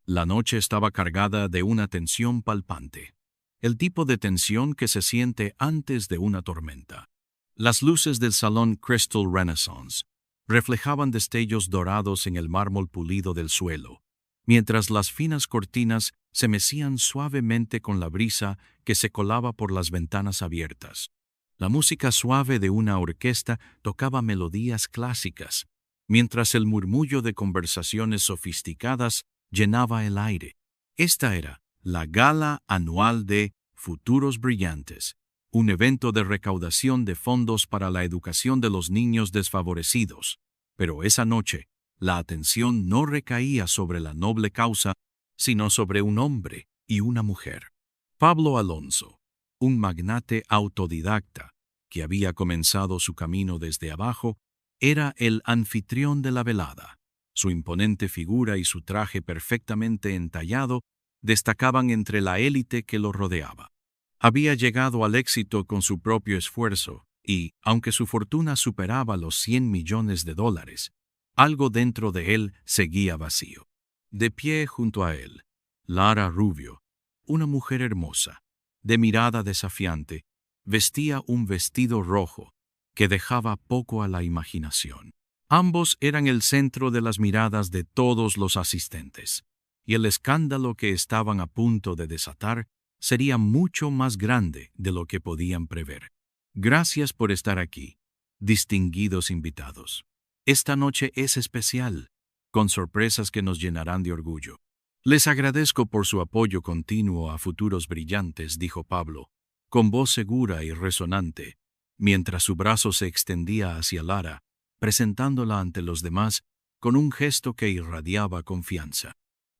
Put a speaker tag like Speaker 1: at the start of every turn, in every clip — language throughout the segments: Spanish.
Speaker 1: La noche estaba cargada de una tensión palpante, el tipo de tensión que se siente antes de una tormenta. Las luces del salón Crystal Renaissance reflejaban destellos dorados en el mármol pulido del suelo, mientras las finas cortinas se mecían suavemente con la brisa que se colaba por las ventanas abiertas. La música suave de una orquesta tocaba melodías clásicas, mientras el murmullo de conversaciones sofisticadas llenaba el aire. Esta era la gala anual de Futuros Brillantes, un evento de recaudación de fondos para la educación de los niños desfavorecidos. Pero esa noche, la atención no recaía sobre la noble causa, sino sobre un hombre y una mujer. Pablo Alonso, un magnate autodidacta que había comenzado su camino desde abajo, era el anfitrión de la velada. Su imponente figura y su traje perfectamente entallado destacaban entre la élite que lo rodeaba. Había llegado al éxito con su propio esfuerzo y, aunque su fortuna superaba los $100 millones, algo dentro de él seguía vacío. De pie junto a él, Lara Rubio, una mujer hermosa, de mirada desafiante, vestía un vestido rojo que dejaba poco a la imaginación. Ambos eran el centro de las miradas de todos los asistentes, y el escándalo que estaban a punto de desatar sería mucho más grande de lo que podían prever. Gracias por estar aquí, distinguidos invitados. Esta noche es especial, con sorpresas que nos llenarán de orgullo. Les agradezco por su apoyo continuo a Futuros Brillantes, dijo Pablo, con voz segura y resonante, mientras su brazo se extendía hacia Lara, presentándola ante los demás con un gesto que irradiaba confianza.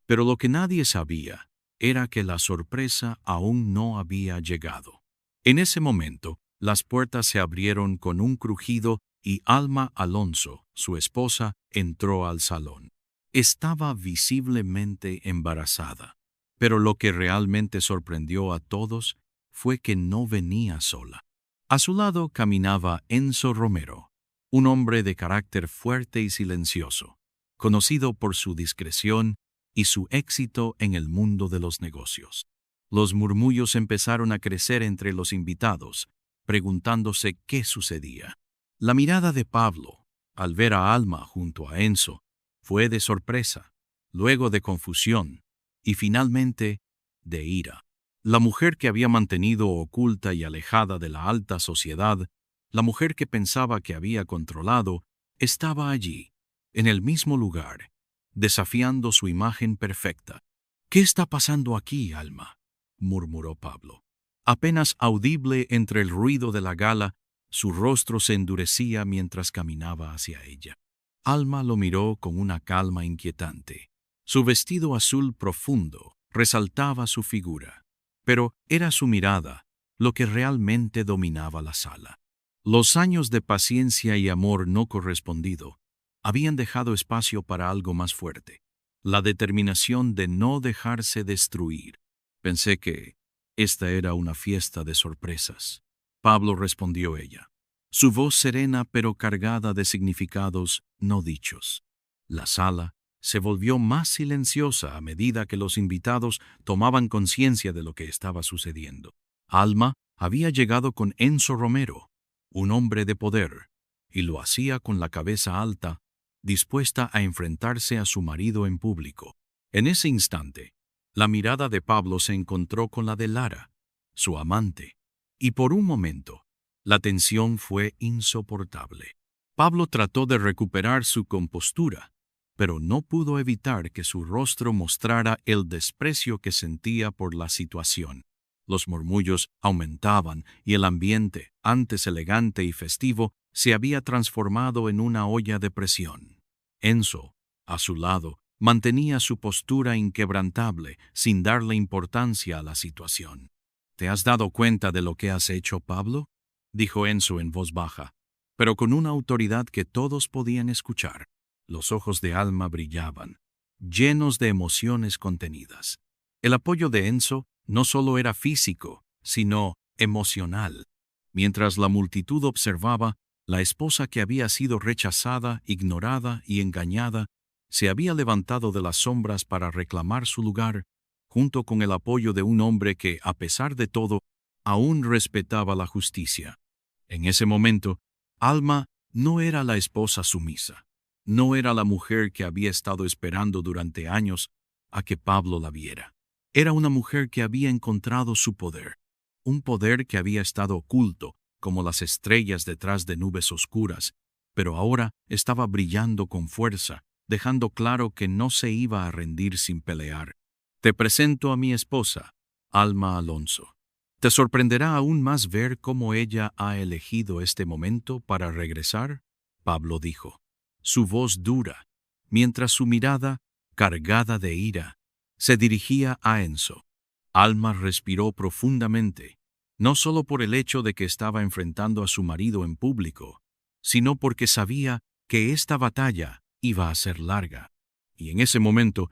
Speaker 1: Pero lo que nadie sabía era que la sorpresa aún no había llegado. En ese momento, las puertas se abrieron con un crujido y Alma Alonso, su esposa, entró al salón. Estaba visiblemente embarazada, pero lo que realmente sorprendió a todos fue que no venía sola. A su lado caminaba Enzo Romero, un hombre de carácter fuerte y silencioso, conocido por su discreción y su éxito en el mundo de los negocios. Los murmullos empezaron a crecer entre los invitados, preguntándose qué sucedía. La mirada de Pablo, al ver a Alma junto a Enzo, fue de sorpresa, luego de confusión y finalmente de ira. La mujer que había mantenido oculta y alejada de la alta sociedad, la mujer que pensaba que había controlado, estaba allí, en el mismo lugar, desafiando su imagen perfecta. «¿Qué está pasando aquí, Alma?», murmuró Pablo. Apenas audible entre el ruido de la gala, su rostro se endurecía mientras caminaba hacia ella. Alma lo miró con una calma inquietante. Su vestido azul profundo resaltaba su figura, pero era su mirada lo que realmente dominaba la sala. Los años de paciencia y amor no correspondido habían dejado espacio para algo más fuerte, la determinación de no dejarse destruir. «Pensé que esta era una fiesta de sorpresas», Pablo respondió ella, su voz serena pero cargada de significados no dichos. La sala se volvió más silenciosa a medida que los invitados tomaban conciencia de lo que estaba sucediendo. Alma había llegado con Enzo Romero, un hombre de poder, y lo hacía con la cabeza alta, dispuesta a enfrentarse a su marido en público. En ese instante, la mirada de Pablo se encontró con la de Lara, su amante, y por un momento, la tensión fue insoportable. Pablo trató de recuperar su compostura, pero no pudo evitar que su rostro mostrara el desprecio que sentía por la situación. Los murmullos aumentaban y el ambiente, antes elegante y festivo, se había transformado en una olla de presión. Enzo, a su lado, mantenía su postura inquebrantable, sin darle importancia a la situación. «¿Te has dado cuenta de lo que has hecho, Pablo?», dijo Enzo en voz baja, pero con una autoridad que todos podían escuchar. Los ojos de Alma brillaban, llenos de emociones contenidas. El apoyo de Enzo no solo era físico, sino emocional. Mientras la multitud observaba, la esposa que había sido rechazada, ignorada y engañada, Se había levantado de las sombras para reclamar su lugar, junto con el apoyo de un hombre que, a pesar de todo, aún respetaba la justicia. En ese momento, Alma no era la esposa sumisa, no era la mujer que había estado esperando durante años a que Pablo la viera. Era una mujer que había encontrado su poder, un poder que había estado oculto, como las estrellas detrás de nubes oscuras, pero ahora estaba brillando con fuerza, dejando claro que no se iba a rendir sin pelear. Te presento a mi esposa, Alma Alonso. ¿Te sorprenderá aún más ver cómo ella ha elegido este momento para regresar? Pablo dijo, su voz dura, mientras su mirada, cargada de ira, se dirigía a Enzo. Alma respiró profundamente, no solo por el hecho de que estaba enfrentando a su marido en público, sino porque sabía que esta batalla iba a ser larga. Y en ese momento,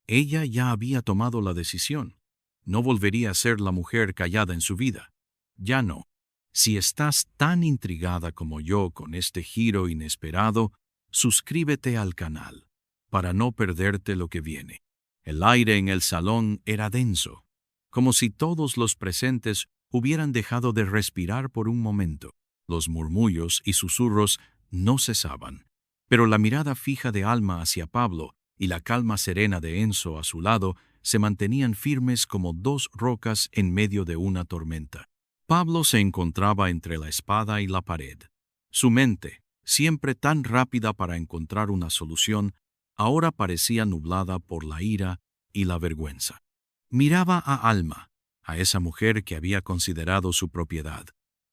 Speaker 1: ella ya había tomado la decisión. No volvería a ser la mujer callada en su vida. Ya no. Si estás tan intrigada como yo con este giro inesperado, suscríbete al canal, para no perderte lo que viene. El aire en el salón era denso, como si todos los presentes hubieran dejado de respirar por un momento. Los murmullos y susurros no cesaban, pero la mirada fija de Alma hacia Pablo y la calma serena de Enzo a su lado se mantenían firmes como dos rocas en medio de una tormenta. Pablo se encontraba entre la espada y la pared. Su mente, siempre tan rápida para encontrar una solución, ahora parecía nublada por la ira y la vergüenza. Miraba a Alma, a esa mujer que había considerado su propiedad,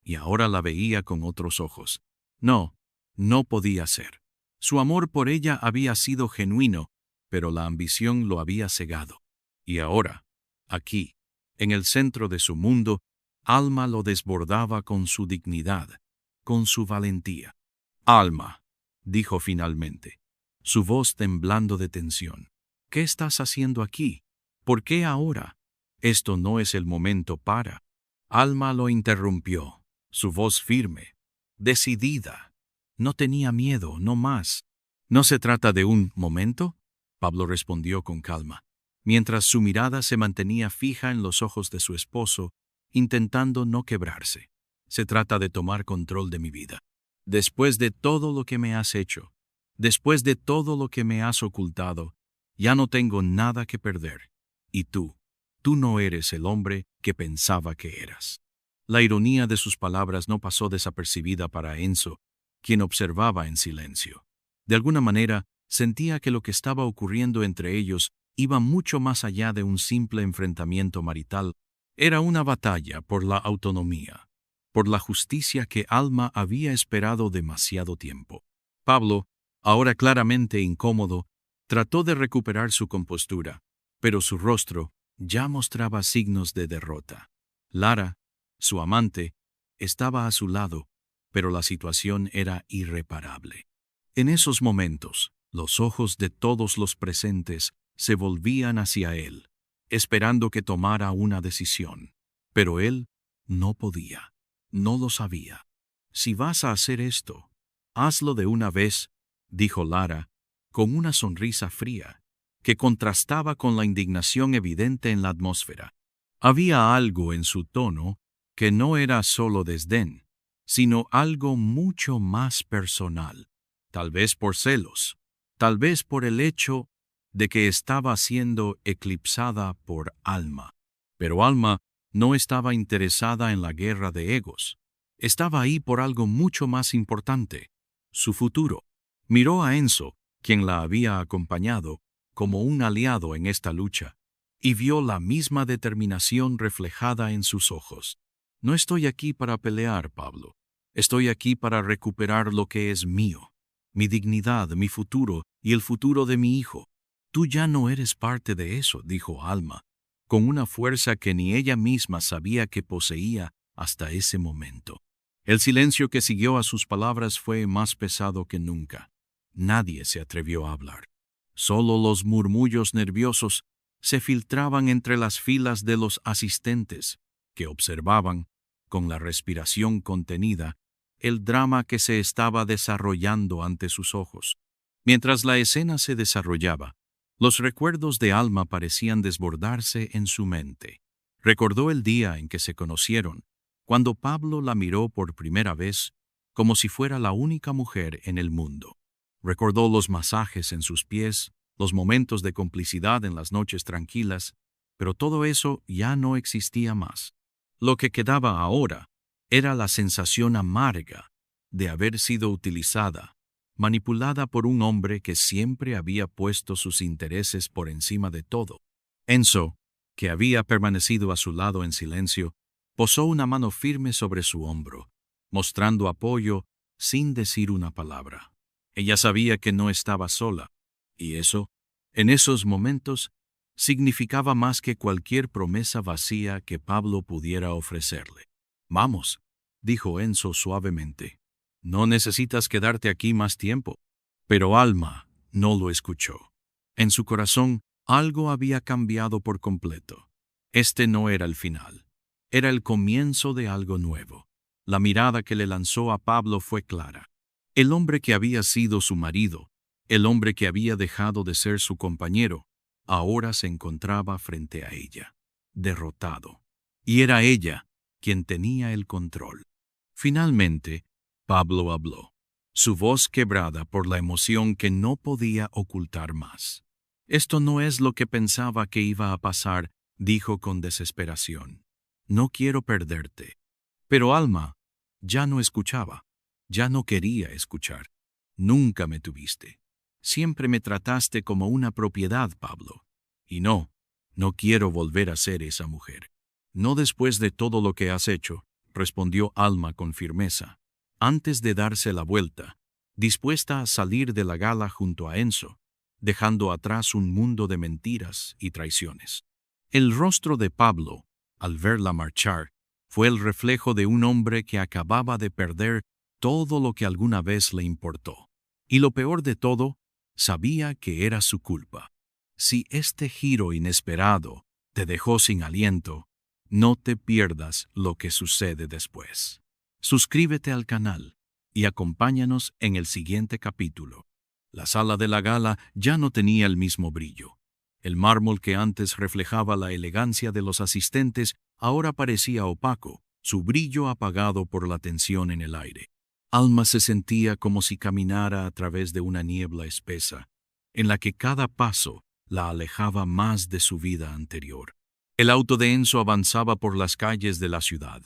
Speaker 1: y ahora la veía con otros ojos. No, no podía ser. Su amor por ella había sido genuino, pero la ambición lo había cegado. Y ahora, aquí, en el centro de su mundo, Alma lo desbordaba con su dignidad, con su valentía. Alma, dijo finalmente, su voz temblando de tensión. ¿Qué estás haciendo aquí? ¿Por qué ahora? Esto no es el momento para. Alma lo interrumpió, su voz firme, decidida. No tenía miedo, no más. ¿No se trata de un momento? Pablo respondió con calma, mientras su mirada se mantenía fija en los ojos de su esposo, intentando no quebrarse. Se trata de tomar control de mi vida. Después de todo lo que me has hecho, después de todo lo que me has ocultado, ya no tengo nada que perder. Y tú no eres el hombre que pensaba que eras. La ironía de sus palabras no pasó desapercibida para Enzo, quien observaba en silencio. De alguna manera, sentía que lo que estaba ocurriendo entre ellos iba mucho más allá de un simple enfrentamiento marital. Era una batalla por la autonomía, por la justicia que Alma había esperado demasiado tiempo. Pablo, ahora claramente incómodo, trató de recuperar su compostura, pero su rostro ya mostraba signos de derrota. Lara, su amante, estaba a su lado, pero la situación era irreparable. En esos momentos, los ojos de todos los presentes se volvían hacia él, esperando que tomara una decisión. Pero él no podía, no lo sabía. Si vas a hacer esto, hazlo de una vez, dijo Lara, con una sonrisa fría, que contrastaba con la indignación evidente en la atmósfera. Había algo en su tono que no era solo desdén, sino algo mucho más personal. Tal vez por celos, tal vez por el hecho de que estaba siendo eclipsada por Alma. Pero Alma no estaba interesada en la guerra de egos. Estaba ahí por algo mucho más importante, su futuro. Miró a Enzo, quien la había acompañado, como un aliado en esta lucha, y vio la misma determinación reflejada en sus ojos. No estoy aquí para pelear, Pablo. Estoy aquí para recuperar lo que es mío. Mi dignidad, mi futuro y el futuro de mi hijo. Tú ya no eres parte de eso, dijo Alma, con una fuerza que ni ella misma sabía que poseía hasta ese momento. El silencio que siguió a sus palabras fue más pesado que nunca. Nadie se atrevió a hablar. Solo los murmullos nerviosos se filtraban entre las filas de los asistentes, que observaban, con la respiración contenida, el drama que se estaba desarrollando ante sus ojos. Mientras la escena se desarrollaba, los recuerdos de Alma parecían desbordarse en su mente. Recordó el día en que se conocieron, cuando Pablo la miró por primera vez como si fuera la única mujer en el mundo. Recordó los masajes en sus pies, los momentos de complicidad en las noches tranquilas, pero todo eso ya no existía más. Lo que quedaba ahora era la sensación amarga de haber sido utilizada, manipulada por un hombre que siempre había puesto sus intereses por encima de todo. Enzo, que había permanecido a su lado en silencio, posó una mano firme sobre su hombro, mostrando apoyo sin decir una palabra. Ella sabía que no estaba sola, y eso, en esos momentos, significaba más que cualquier promesa vacía que Pablo pudiera ofrecerle. «Vamos», dijo Enzo suavemente. «No necesitas quedarte aquí más tiempo». Pero Alma no lo escuchó. En su corazón, algo había cambiado por completo. Este no era el final. Era el comienzo de algo nuevo. La mirada que le lanzó a Pablo fue clara. El hombre que había sido su marido, el hombre que había dejado de ser su compañero, ahora se encontraba frente a ella, derrotado. Y era ella quien tenía el control. Finalmente, Pablo habló, su voz quebrada por la emoción que no podía ocultar más. «Esto no es lo que pensaba que iba a pasar», dijo con desesperación. «No quiero perderte». Pero Alma ya no escuchaba, ya no quería escuchar. «Nunca me tuviste. Siempre me trataste como una propiedad, Pablo. Y no quiero volver a ser esa mujer». «No después de todo lo que has hecho», respondió Alma con firmeza, antes de darse la vuelta, dispuesta a salir de la gala junto a Enzo, dejando atrás un mundo de mentiras y traiciones. El rostro de Pablo, al verla marchar, fue el reflejo de un hombre que acababa de perder todo lo que alguna vez le importó. Y lo peor de todo, sabía que era su culpa. Si este giro inesperado te dejó sin aliento, no te pierdas lo que sucede después. Suscríbete al canal y acompáñanos en el siguiente capítulo. La sala de la gala ya no tenía el mismo brillo. El mármol que antes reflejaba la elegancia de los asistentes ahora parecía opaco, su brillo apagado por la tensión en el aire. Alma se sentía como si caminara a través de una niebla espesa, en la que cada paso la alejaba más de su vida anterior. El auto de Enzo avanzaba por las calles de la ciudad,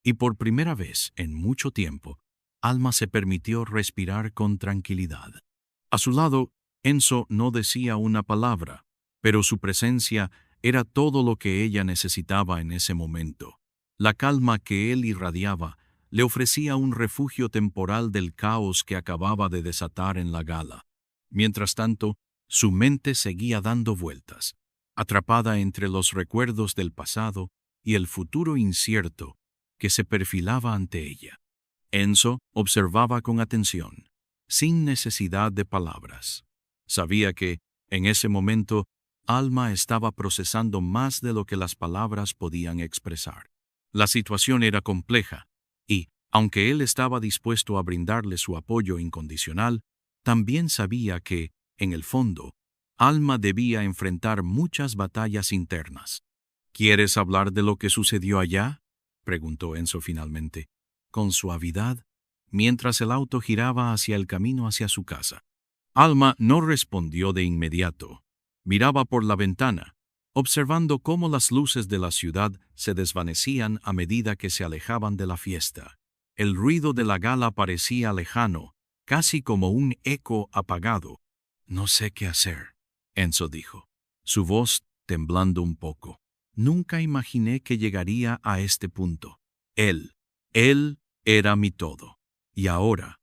Speaker 1: y por primera vez en mucho tiempo, Alma se permitió respirar con tranquilidad. A su lado, Enzo no decía una palabra, pero su presencia era todo lo que ella necesitaba en ese momento. La calma que él irradiaba le ofrecía un refugio temporal del caos que acababa de desatar en la gala. Mientras tanto, su mente seguía dando vueltas, atrapada entre los recuerdos del pasado y el futuro incierto que se perfilaba ante ella. Enzo observaba con atención, sin necesidad de palabras. Sabía que, en ese momento, Alma estaba procesando más de lo que las palabras podían expresar. La situación era compleja, y, aunque él estaba dispuesto a brindarle su apoyo incondicional, también sabía que, en el fondo, Alma debía enfrentar muchas batallas internas. «¿Quieres hablar de lo que sucedió allá?», preguntó Enzo finalmente, con suavidad, mientras el auto giraba hacia el camino hacia su casa. Alma no respondió de inmediato. Miraba por la ventana, observando cómo las luces de la ciudad se desvanecían a medida que se alejaban de la fiesta. El ruido de la gala parecía lejano, casi como un eco apagado. «No sé qué hacer», Enzo dijo, su voz temblando un poco. «Nunca imaginé que llegaría a este punto. Él era mi todo. Y ahora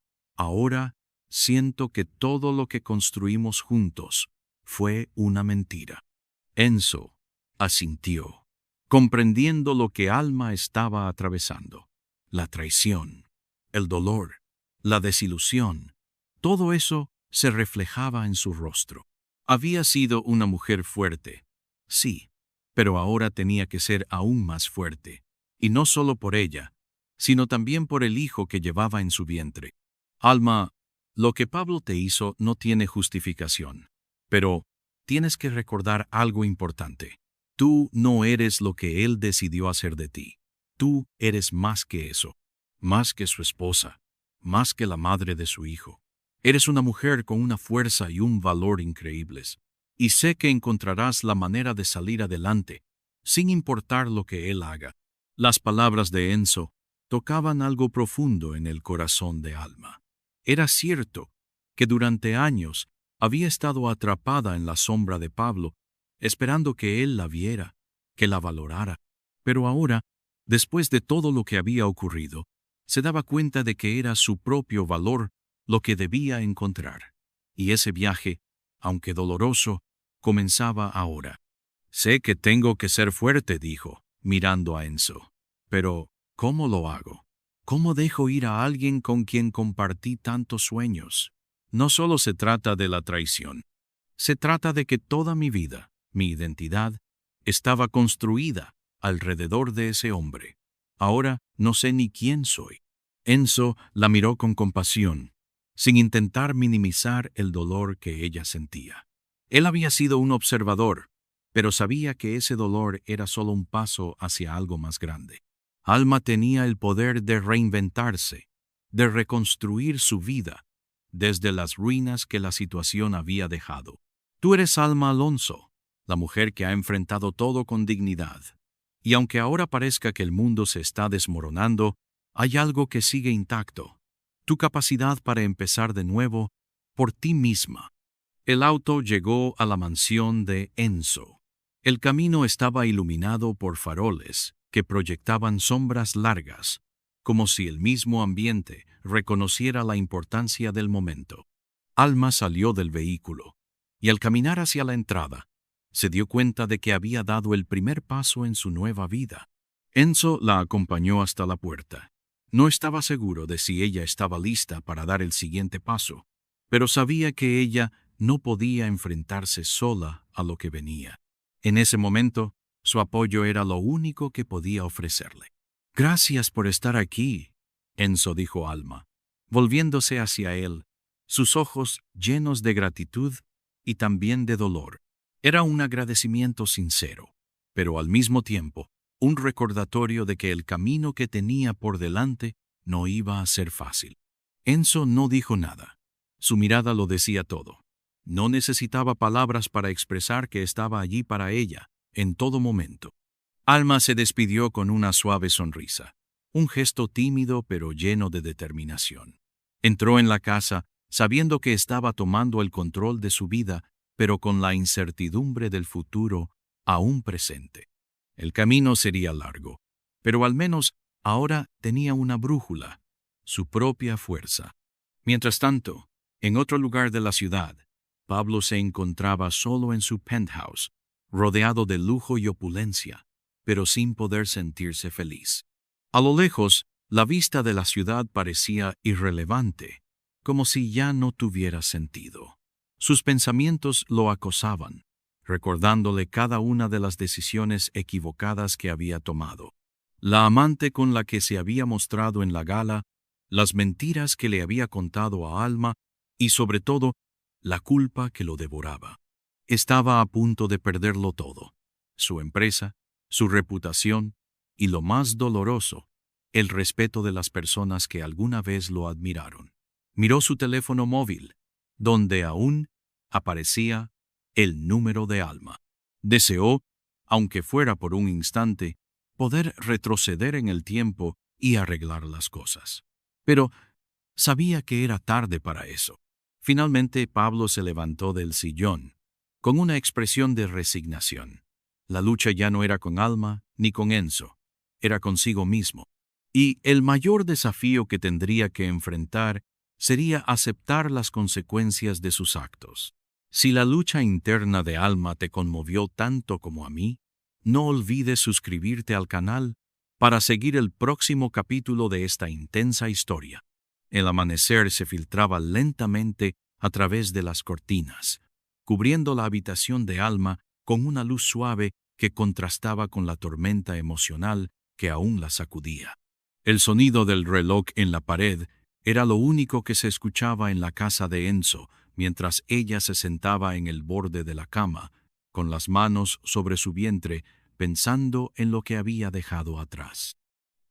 Speaker 1: siento que todo lo que construimos juntos fue una mentira». Enzo asintió, comprendiendo lo que Alma estaba atravesando. La traición, el dolor, la desilusión, todo eso se reflejaba en su rostro. Había sido una mujer fuerte, sí, pero ahora tenía que ser aún más fuerte, y no solo por ella, sino también por el hijo que llevaba en su vientre. «Alma, Lo que Pablo te hizo no tiene justificación. Pero tienes que recordar algo importante. Tú no eres lo que él decidió hacer de ti. Tú eres más que eso. Más que su esposa. Más que la madre de su hijo. Eres una mujer con una fuerza y un valor increíbles. Y sé que encontrarás la manera de salir adelante, sin importar lo que él haga. Las palabras de Enzo tocaban algo profundo en el corazón de Alma. Era cierto que durante años había estado atrapada en la sombra de Pablo, esperando que él la viera, que la valorara. Pero ahora, después de todo lo que había ocurrido, se daba cuenta de que era su propio valor lo que debía encontrar. Y ese viaje, aunque doloroso, comenzaba ahora. Sé que tengo que ser fuerte, dijo, mirando a Enzo. Pero, ¿cómo lo hago? ¿Cómo dejo ir a alguien con quien compartí tantos sueños? No solo se trata de la traición. Se trata de que toda mi vida, mi identidad, estaba construida alrededor de ese hombre. Ahora no sé ni quién soy. Enzo la miró con compasión, sin intentar minimizar el dolor que ella sentía. Él había sido un observador, pero sabía que ese dolor era solo un paso hacia algo más grande. Alma tenía el poder de reinventarse, de reconstruir su vida desde las ruinas que la situación había dejado. Tú eres Alma Alonso, la mujer que ha enfrentado todo con dignidad. Y aunque ahora parezca que el mundo se está desmoronando, hay algo que sigue intacto: tu capacidad para empezar de nuevo por ti misma. El auto llegó a la mansión de Enzo. El camino estaba iluminado por faroles que proyectaban sombras largas, como si el mismo ambiente reconociera la importancia del momento. Alma salió del vehículo, y al caminar hacia la entrada, se dio cuenta de que había dado el primer paso en su nueva vida. Enzo la acompañó hasta la puerta. No estaba seguro de si ella estaba lista para dar el siguiente paso, pero sabía que ella no podía enfrentarse sola a lo que venía. En ese momento, su apoyo era lo único que podía ofrecerle. «Gracias por estar aquí», Enzo dijo a Alma, volviéndose hacia él, sus ojos llenos de gratitud y también de dolor. Era un agradecimiento sincero, pero al mismo tiempo un recordatorio de que el camino que tenía por delante no iba a ser fácil. Enzo no dijo nada. Su mirada lo decía todo. No necesitaba palabras para expresar que estaba allí para ella, en todo momento. Alma se despidió con una suave sonrisa, un gesto tímido pero lleno de determinación. Entró en la casa sabiendo que estaba tomando el control de su vida, pero con la incertidumbre del futuro aún presente. El camino sería largo, pero al menos ahora tenía una brújula, su propia fuerza. Mientras tanto, en otro lugar de la ciudad, Pablo se encontraba solo en su penthouse, rodeado de lujo y opulencia, pero sin poder sentirse feliz. A lo lejos, la vista de la ciudad parecía irrelevante, como si ya no tuviera sentido. Sus pensamientos lo acosaban, recordándole cada una de las decisiones equivocadas que había tomado. La amante con la que se había mostrado en la gala, las mentiras que le había contado a Alma y, sobre todo, la culpa que lo devoraba. Estaba a punto de perderlo todo: su empresa, su reputación y, lo más doloroso, el respeto de las personas que alguna vez lo admiraron. Miró su teléfono móvil, donde aún aparecía el número de Alma. Deseó, aunque fuera por un instante, poder retroceder en el tiempo y arreglar las cosas. Pero sabía que era tarde para eso. Finalmente Pablo se levantó del sillón, con una expresión de resignación. La lucha ya no era con Alma ni con Enzo, era consigo mismo. Y el mayor desafío que tendría que enfrentar sería aceptar las consecuencias de sus actos. Si la lucha interna de Alma te conmovió tanto como a mí, no olvides suscribirte al canal para seguir el próximo capítulo de esta intensa historia. El amanecer se filtraba lentamente a través de las cortinas, cubriendo la habitación de Alma con una luz suave que contrastaba con la tormenta emocional que aún la sacudía. El sonido del reloj en la pared Era lo único que se escuchaba en la casa de Enzo, mientras ella se sentaba en el borde de la cama, con las manos sobre su vientre, pensando en lo que había dejado atrás.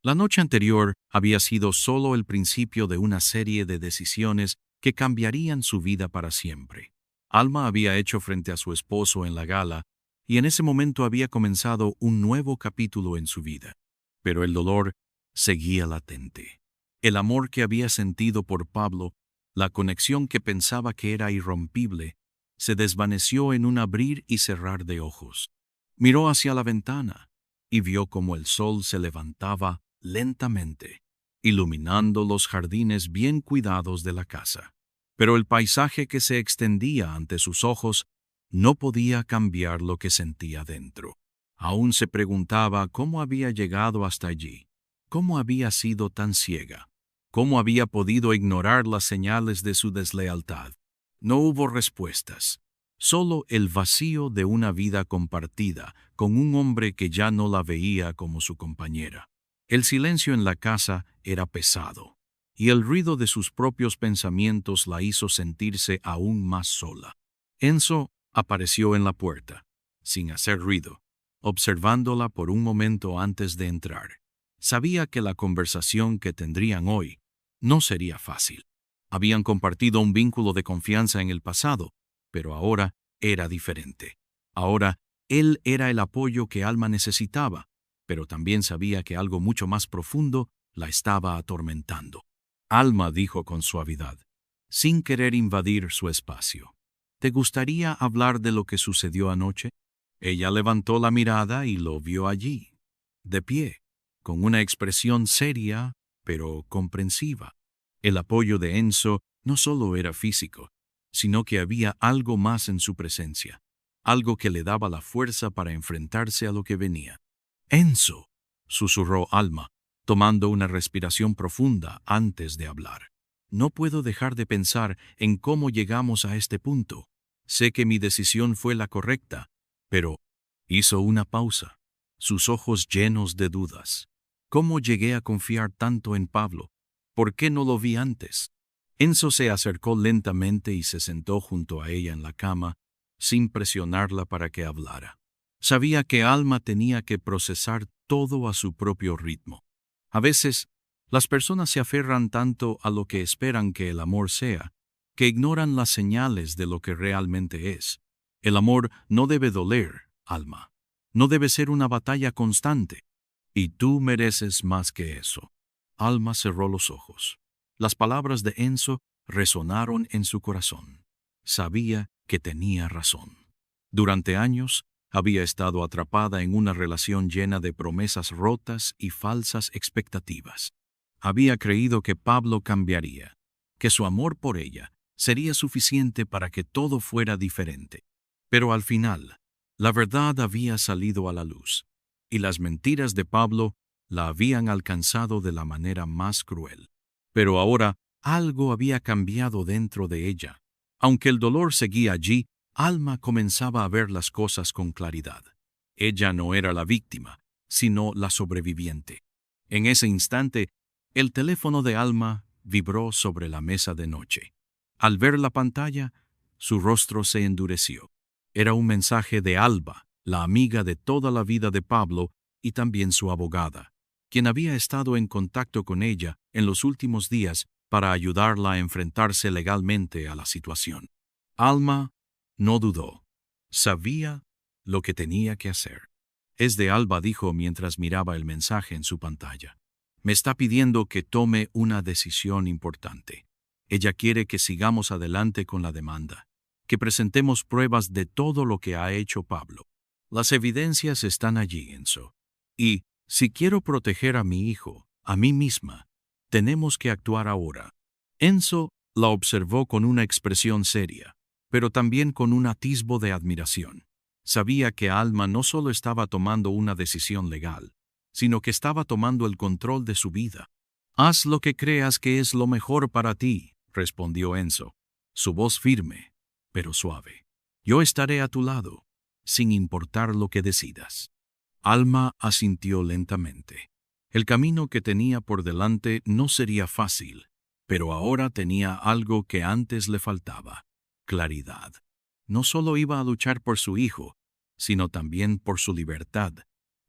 Speaker 1: La noche anterior había sido solo el principio de una serie de decisiones que cambiarían su vida para siempre. Alma había hecho frente a su esposo en la gala, y en ese momento había comenzado un nuevo capítulo en su vida. Pero el dolor seguía latente. El amor que había sentido por Pablo, la conexión que pensaba que era irrompible, se desvaneció en un abrir y cerrar de ojos. Miró hacia la ventana y vio cómo el sol se levantaba lentamente, iluminando los jardines bien cuidados de la casa. Pero el paisaje que se extendía ante sus ojos no podía cambiar lo que sentía dentro. Aún se preguntaba cómo había llegado hasta allí, cómo había sido tan ciega, cómo había podido ignorar las señales de su deslealtad. No hubo respuestas, solo el vacío de una vida compartida con un hombre que ya no la veía como su compañera. El silencio en la casa era pesado, y el ruido de sus propios pensamientos la hizo sentirse aún más sola. Enzo apareció en la puerta, sin hacer ruido, observándola por un momento antes de entrar. Sabía que la conversación que tendrían hoy no sería fácil. Habían compartido un vínculo de confianza en el pasado, pero ahora era diferente. Ahora él era el apoyo que Alma necesitaba, pero también sabía que algo mucho más profundo la estaba atormentando. Alma dijo con suavidad, sin querer invadir su espacio: ¿te gustaría hablar de lo que sucedió anoche? Ella levantó la mirada y lo vio allí, de pie, con una expresión seria, pero comprensiva. El apoyo de Enzo no solo era físico, sino que había algo más en su presencia, algo que le daba la fuerza para enfrentarse a lo que venía. «Enzo», susurró Alma, tomando una respiración profunda antes de hablar. «No puedo dejar de pensar en cómo llegamos a este punto. Sé que mi decisión fue la correcta, pero…» Hizo una pausa, sus ojos llenos de dudas. ¿Cómo llegué a confiar tanto en Pablo? ¿Por qué no lo vi antes? Enzo se acercó lentamente y se sentó junto a ella en la cama, sin presionarla para que hablara. Sabía que Alma tenía que procesar todo a su propio ritmo. A veces, las personas se aferran tanto a lo que esperan que el amor sea, que ignoran las señales de lo que realmente es. El amor no debe doler, Alma. No debe ser una batalla constante. Y tú mereces más que eso. Alma cerró los ojos. Las palabras de Enzo resonaron en su corazón. Sabía que tenía razón. Durante años, había estado atrapada en una relación llena de promesas rotas y falsas expectativas. Había creído que Pablo cambiaría, que su amor por ella sería suficiente para que todo fuera diferente. Pero al final, la verdad había salido a la luz, y las mentiras de Pablo la habían alcanzado de la manera más cruel. Pero ahora algo había cambiado dentro de ella. Aunque el dolor seguía allí, Alma comenzaba a ver las cosas con claridad. Ella no era la víctima, sino la sobreviviente. En ese instante, el teléfono de Alma vibró sobre la mesa de noche. Al ver la pantalla, su rostro se endureció. Era un mensaje de Alba, la amiga de toda la vida de Pablo y también su abogada, quien había estado en contacto con ella en los últimos días para ayudarla a enfrentarse legalmente a la situación. Alma no dudó. Sabía lo que tenía que hacer. «Es de Alba», dijo mientras miraba el mensaje en su pantalla. «Me está pidiendo que tome una decisión importante. Ella quiere que sigamos adelante con la demanda, que presentemos pruebas de todo lo que ha hecho Pablo. Las evidencias están allí, Enzo. Y, si quiero proteger a mi hijo, a mí misma, tenemos que actuar ahora». Enzo la observó con una expresión seria, pero también con un atisbo de admiración. Sabía que Alma no solo estaba tomando una decisión legal, sino que estaba tomando el control de su vida. «Haz lo que creas que es lo mejor para ti», respondió Enzo, su voz firme, pero suave. «Yo estaré a tu lado, sin importar lo que decidas». Alma asintió lentamente. El camino que tenía por delante no sería fácil, Pero ahora tenía algo que antes le faltaba: claridad. No solo iba a luchar por su hijo, sino también por su libertad,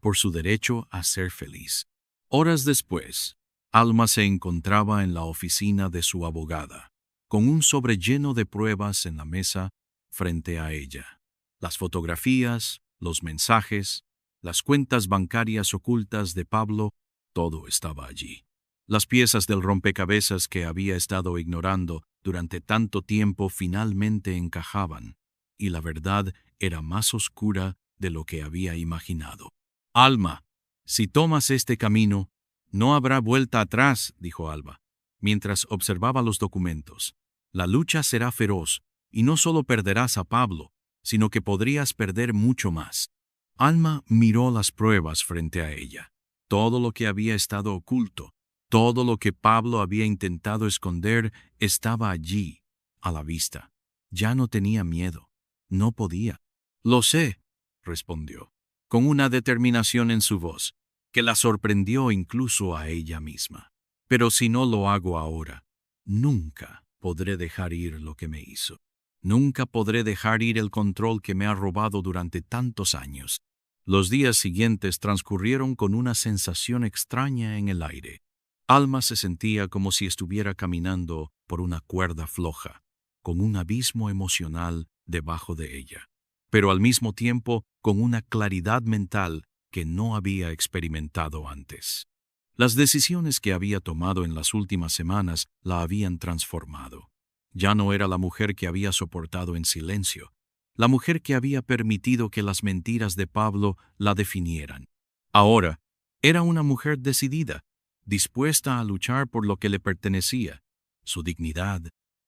Speaker 1: por su derecho a ser feliz. Horas después, Alma se encontraba en la oficina de su abogada, con un sobre lleno de pruebas en la mesa frente a ella. Las fotografías, los mensajes, las cuentas bancarias ocultas de Pablo, todo estaba allí. Las piezas del rompecabezas que había estado ignorando durante tanto tiempo finalmente encajaban, y la verdad era más oscura de lo que había imaginado. Alma, si tomas este camino, no habrá vuelta atrás, dijo Alba, mientras observaba los documentos. La lucha será feroz, y no solo perderás a Pablo, sino que podrías perder mucho más. Alma miró las pruebas frente a ella. Todo lo que había estado oculto, todo lo que Pablo había intentado esconder, estaba allí, a la vista. Ya no tenía miedo. No podía. Lo sé, respondió, con una determinación en su voz, que la sorprendió incluso a ella misma. Pero si no lo hago ahora, nunca podré dejar ir lo que me hizo. Nunca podré dejar ir el control que me ha robado durante tantos años. Los días siguientes transcurrieron con una sensación extraña en el aire. Alma se sentía como si estuviera caminando por una cuerda floja, con un abismo emocional debajo de ella, pero al mismo tiempo con una claridad mental que no había experimentado antes. Las decisiones que había tomado en las últimas semanas la habían transformado. Ya no era la mujer que había soportado en silencio, la mujer que había permitido que las mentiras de Pablo la definieran. Ahora era una mujer decidida, dispuesta a luchar por lo que le pertenecía: su dignidad,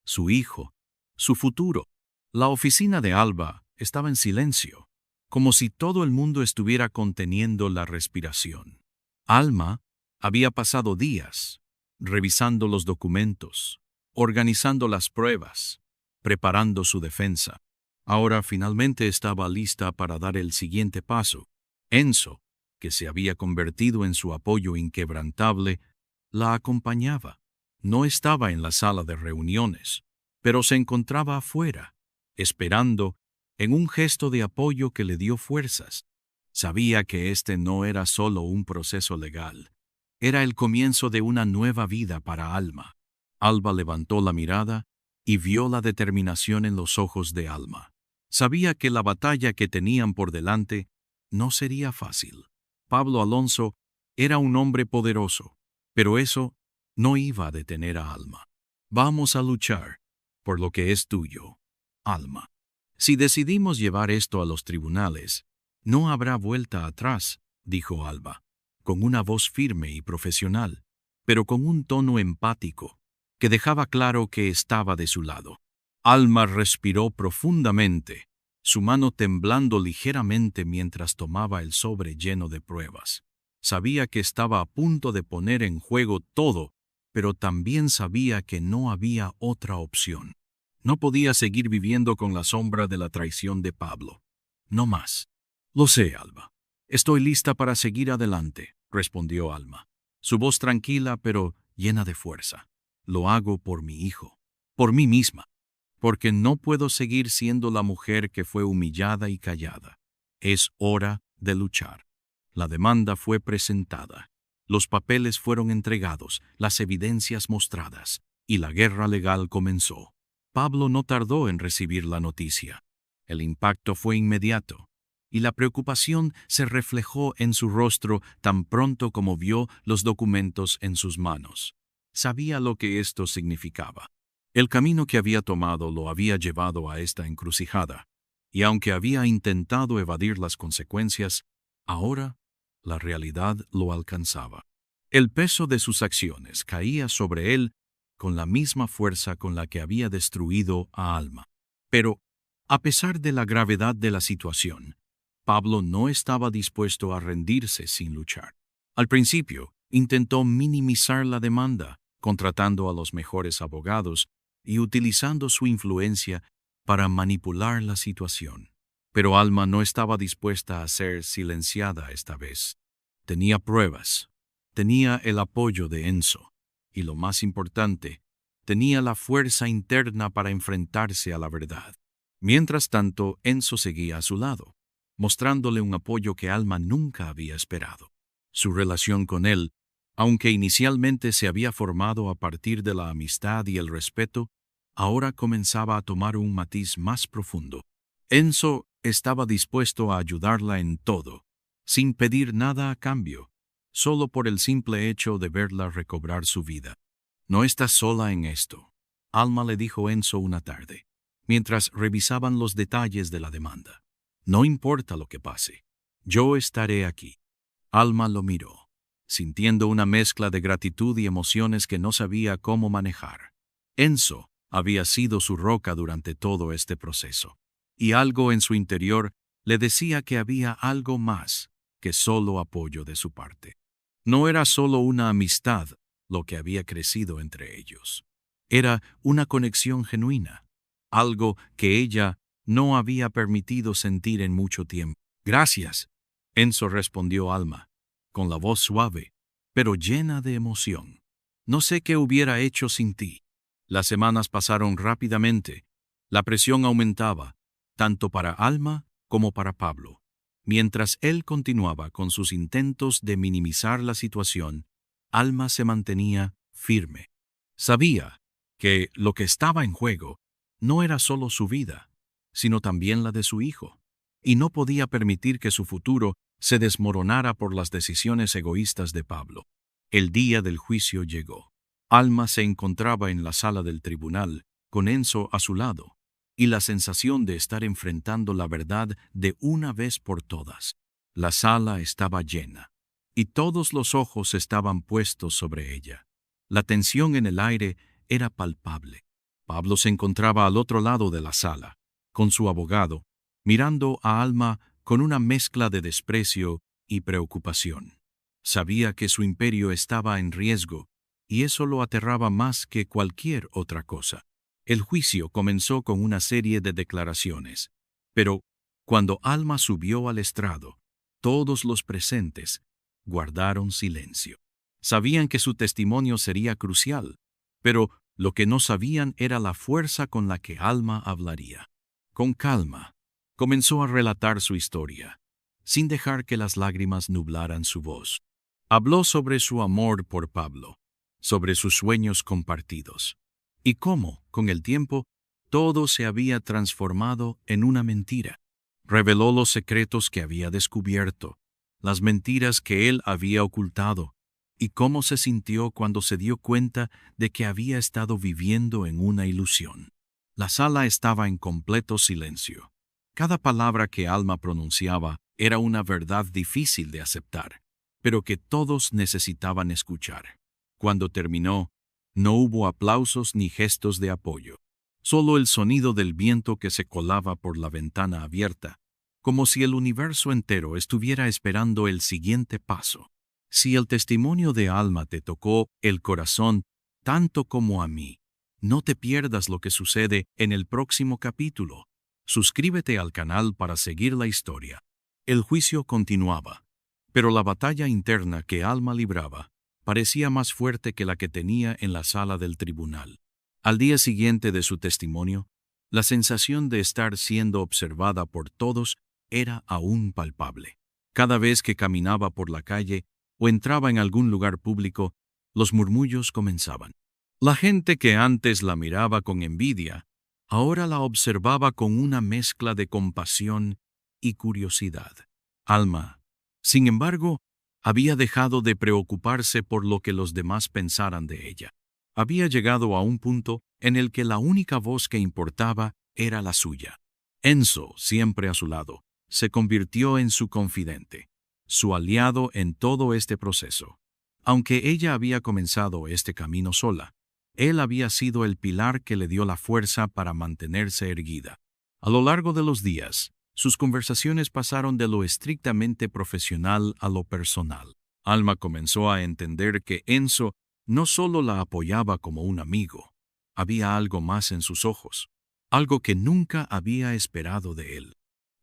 Speaker 1: su hijo, su futuro. La oficina de Alba estaba en silencio, como si todo el mundo estuviera conteniendo la respiración. Alma había pasado días revisando los documentos, organizando las pruebas, preparando su defensa. Ahora finalmente estaba lista para dar el siguiente paso. Enzo, que se había convertido en su apoyo inquebrantable, la acompañaba. No estaba en la sala de reuniones, pero se encontraba afuera, esperando, en un gesto de apoyo que le dio fuerzas. Sabía que este no era solo un proceso legal, era el comienzo de una nueva vida para Alma. Alba levantó la mirada y vio la determinación en los ojos de Alma. Sabía que la batalla que tenían por delante no sería fácil. Pablo Alonso era un hombre poderoso, pero eso no iba a detener a Alma. Vamos a luchar por lo que es tuyo, Alma. Si decidimos llevar esto a los tribunales, no habrá vuelta atrás, dijo Alba, con una voz firme y profesional, pero con un tono empático que dejaba claro que estaba de su lado. Alma respiró profundamente, su mano temblando ligeramente mientras tomaba el sobre lleno de pruebas. Sabía que estaba a punto de poner en juego todo, pero también sabía que no había otra opción. No podía seguir viviendo con la sombra de la traición de Pablo. No más. Lo sé, Alba. Estoy lista para seguir adelante, respondió Alma, su voz tranquila pero llena de fuerza. Lo hago por mi hijo, por mí misma, porque no puedo seguir siendo la mujer que fue humillada y callada. Es hora de luchar. La demanda fue presentada, los papeles fueron entregados, las evidencias mostradas, y la guerra legal comenzó. Pablo no tardó en recibir la noticia. El impacto fue inmediato, y la preocupación se reflejó en su rostro tan pronto como vio los documentos en sus manos. Sabía lo que esto significaba. El camino que había tomado lo había llevado a esta encrucijada, y aunque había intentado evadir las consecuencias, ahora la realidad lo alcanzaba. El peso de sus acciones caía sobre él con la misma fuerza con la que había destruido a Alma. Pero, a pesar de la gravedad de la situación, Pablo no estaba dispuesto a rendirse sin luchar. Al principio, intentó minimizar la demanda, contratando a los mejores abogados y utilizando su influencia para manipular la situación. Pero Alma no estaba dispuesta a ser silenciada esta vez. Tenía pruebas, tenía el apoyo de Enzo, y lo más importante, tenía la fuerza interna para enfrentarse a la verdad. Mientras tanto, Enzo seguía a su lado, mostrándole un apoyo que Alma nunca había esperado. Su relación con él, aunque inicialmente se había formado a partir de la amistad y el respeto, ahora comenzaba a tomar un matiz más profundo. Enzo estaba dispuesto a ayudarla en todo, sin pedir nada a cambio, solo por el simple hecho de verla recobrar su vida. «No estás sola en esto», Alma le dijo Enzo una tarde, mientras revisaban los detalles de la demanda. «No importa lo que pase, yo estaré aquí». Alma lo miró, sintiendo una mezcla de gratitud y emociones que no sabía cómo manejar. Enzo había sido su roca durante todo este proceso, y algo en su interior le decía que había algo más que solo apoyo de su parte. No era solo una amistad lo que había crecido entre ellos. Era una conexión genuina, algo que ella no había permitido sentir en mucho tiempo. «Gracias», Enzo respondió Alma, con la voz suave, pero llena de emoción. «No sé qué hubiera hecho sin ti». Las semanas pasaron rápidamente. La presión aumentaba, tanto para Alma como para Pablo. Mientras él continuaba con sus intentos de minimizar la situación, Alma se mantenía firme. Sabía que lo que estaba en juego no era solo su vida, sino también la de su hijo, y no podía permitir que su futuro se desmoronara por las decisiones egoístas de Pablo. El día del juicio llegó. Alma se encontraba en la sala del tribunal, con Enzo a su lado, y la sensación de estar enfrentando la verdad de una vez por todas. La sala estaba llena, y todos los ojos estaban puestos sobre ella. La tensión en el aire era palpable. Pablo se encontraba al otro lado de la sala, con su abogado, mirando a Alma con una mezcla de desprecio y preocupación. Sabía que su imperio estaba en riesgo, y eso lo aterraba más que cualquier otra cosa. El juicio comenzó con una serie de declaraciones, pero cuando Alma subió al estrado, todos los presentes guardaron silencio. Sabían que su testimonio sería crucial, pero lo que no sabían era la fuerza con la que Alma hablaría. Con calma, comenzó a relatar su historia, sin dejar que las lágrimas nublaran su voz. Habló sobre su amor por Pablo, sobre sus sueños compartidos, y cómo, con el tiempo, todo se había transformado en una mentira. Reveló los secretos que había descubierto, las mentiras que él había ocultado, y cómo se sintió cuando se dio cuenta de que había estado viviendo en una ilusión. La sala estaba en completo silencio. Cada palabra que Alma pronunciaba era una verdad difícil de aceptar, pero que todos necesitaban escuchar. Cuando terminó, no hubo aplausos ni gestos de apoyo, solo el sonido del viento que se colaba por la ventana abierta, como si el universo entero estuviera esperando el siguiente paso. Si el testimonio de Alma te tocó el corazón tanto como a mí, no te pierdas lo que sucede en el próximo capítulo. Suscríbete al canal para seguir la historia. El juicio continuaba, pero la batalla interna que Alma libraba parecía más fuerte que la que tenía en la sala del tribunal. Al día siguiente de su testimonio, la sensación de estar siendo observada por todos era aún palpable. Cada vez que caminaba por la calle o entraba en algún lugar público, los murmullos comenzaban. La gente que antes la miraba con envidia, ahora la observaba con una mezcla de compasión y curiosidad. Alma, sin embargo, había dejado de preocuparse por lo que los demás pensaran de ella. Había llegado a un punto en el que la única voz que importaba era la suya. Enzo, siempre a su lado, se convirtió en su confidente, su aliado en todo este proceso. Aunque ella había comenzado este camino sola, él había sido el pilar que le dio la fuerza para mantenerse erguida. A lo largo de los días, sus conversaciones pasaron de lo estrictamente profesional a lo personal. Alma comenzó a entender que Enzo no solo la apoyaba como un amigo, había algo más en sus ojos, algo que nunca había esperado de él.